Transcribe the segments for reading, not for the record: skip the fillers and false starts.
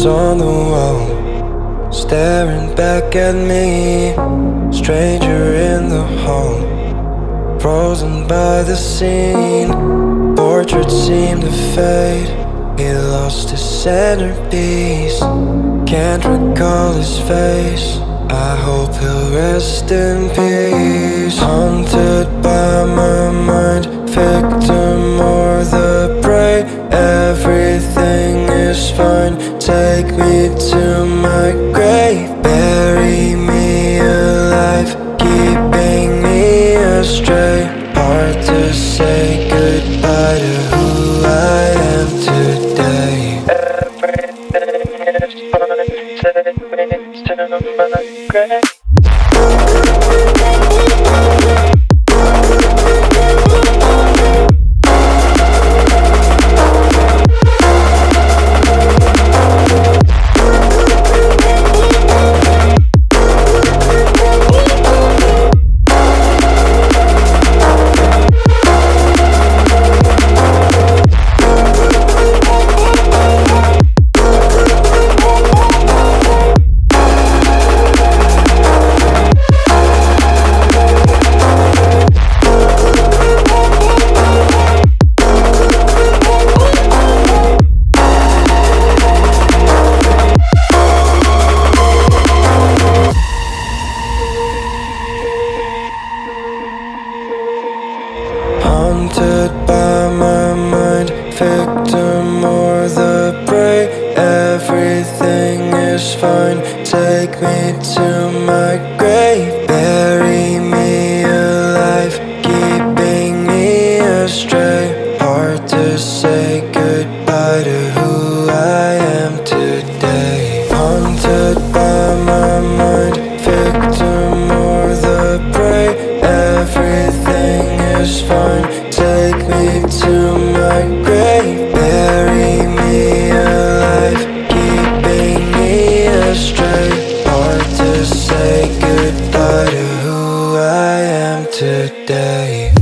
on the wall, staring back at me. Stranger in the hall, frozen by the scene. Portrait seemed to fade, he lost his centerpiece. Can't recall his face, I hope he'll rest in peace. Haunted by my mind, victim or the prey. Everything is fine, take me to my grave. Bury me alive, keeping me astray. Hard to say goodbye to who I am today. Everything is fine, take me to my grave. Haunted by my mind, victim or the prey. Everything is fine, take me to my grave. Bury me alive, keeping me astray. Hard to say goodbye to who I am today. Haunted by my mind, victim or the prey. Everything is fine, take me to my grave. Bury me alive, keeping me astray. Hard to say goodbye to who I am today.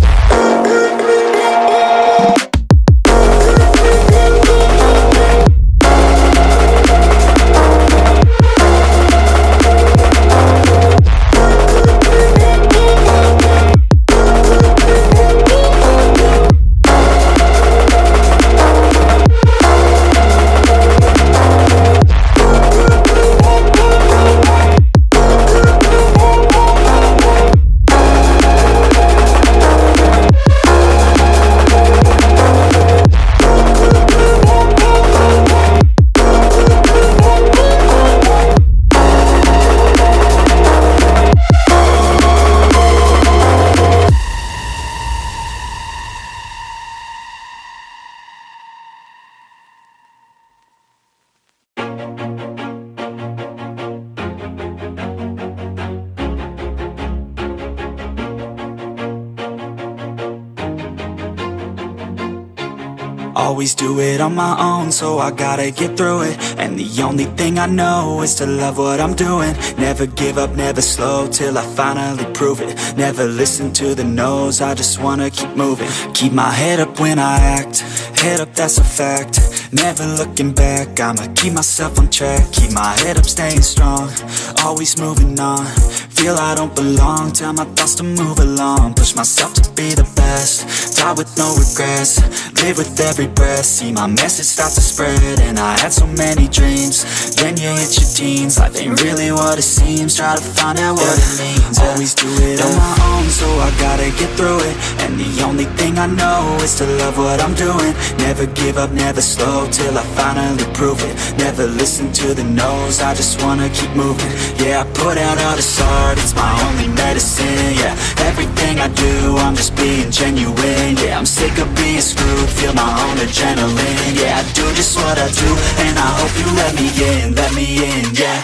Always do it on my own, so I gotta get through it. And the only thing I know is to love what I'm doing. Never give up, never slow, till I finally prove it. Never listen to the no's, I just wanna keep moving. Keep my head up when I act, head up, that's a fact. Never looking back, I'ma keep myself on track. Keep my head up, staying strong, always moving on. Feel I don't belong, tell my thoughts to move along. Push myself to be the best, die with no regrets. Live with every breath, see my message start to spread. And I had so many dreams, then you hit your teens. Life ain't really what it seems, try to find out what it means. Always do it on my own, so I gotta get through it. And the only thing I know is to love what I'm doing. Never give up, never slow, till I finally prove it. Never listen to the no's, I just wanna keep moving. Yeah, I put out all this art, it's my only medicine. Yeah, everything I do, I'm just being genuine. Yeah, I'm sick of being screwed, feel my own adrenaline. Yeah, I do just what I do, and I hope you let me in, yeah.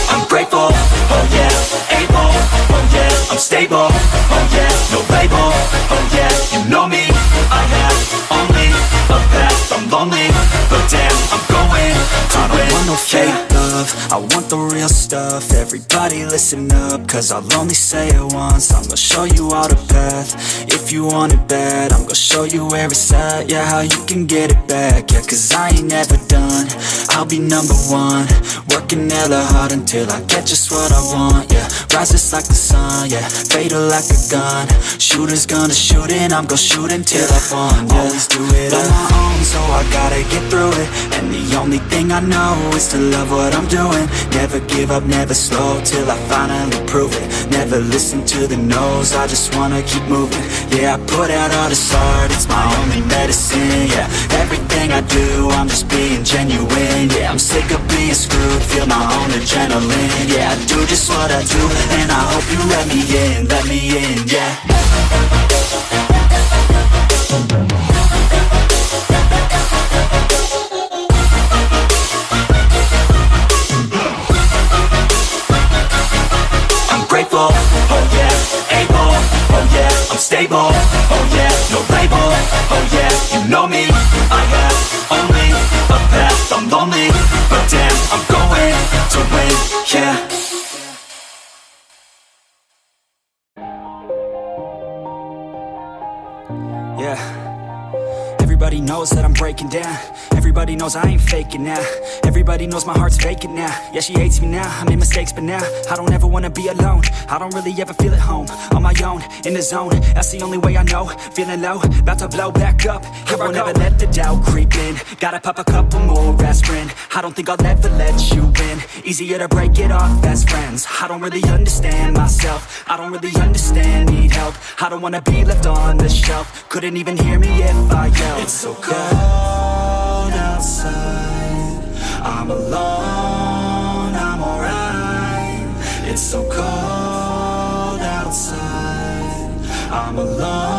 I'm grateful, oh yeah, able, oh yeah, I'm stable, oh yeah, no label, oh yeah, you know me, I have only a path, I'm lonely, but damn, I'm going to win. I don't want no fake love, I want the real stuff. stuff. Everybody listen up, cause I'll only say it once. I'm gonna show you all the path. If you want it bad, I'm gonna show you where it's at. Yeah, how you can get it back. Yeah, cause I ain't never done. I'll be number one, working hella hard until I get just what I want. Yeah, rise just like the sun. Yeah, fatal like a gun. Shooters gonna shoot and I'm gonna shoot until I won. Yeah, always do it on my own, so I gotta get through it. And the only thing I know is to love what I'm doing. Never give up, never slow, till I finally prove it. Never listen to the no's, I just wanna keep moving. Yeah, I put out all this art, it's my only medicine. Yeah, everything I do, I'm just being genuine. Yeah, I'm sick of being screwed, feel my own adrenaline. Yeah, I do just what I do, and I hope you let me in, yeah. Grateful, oh yeah, able, oh yeah, I'm stable, oh yeah, no label, oh yeah, you know me, I have only a path, I'm lonely, but damn, I'm going to win, yeah. Yeah. Everybody knows that I'm breaking down. Everybody knows I ain't faking now. Everybody knows my heart's vacant now. Yeah, she hates me now, I made mistakes but now I don't ever wanna be alone. I don't really ever feel at home. On my own, in the zone, that's the only way I know. Feeling low, about to blow back up. Here I won't ever let the doubt creep in. Gotta pop a couple more aspirin. I don't think I'll ever let you in. Easier to break it off best friends. I don't really understand myself. I don't really understand, need help. I don't wanna be left on the shelf. Couldn't even hear me if I yelled. It's so cold outside, I'm alone, I'm alright. It's so cold outside, I'm alone.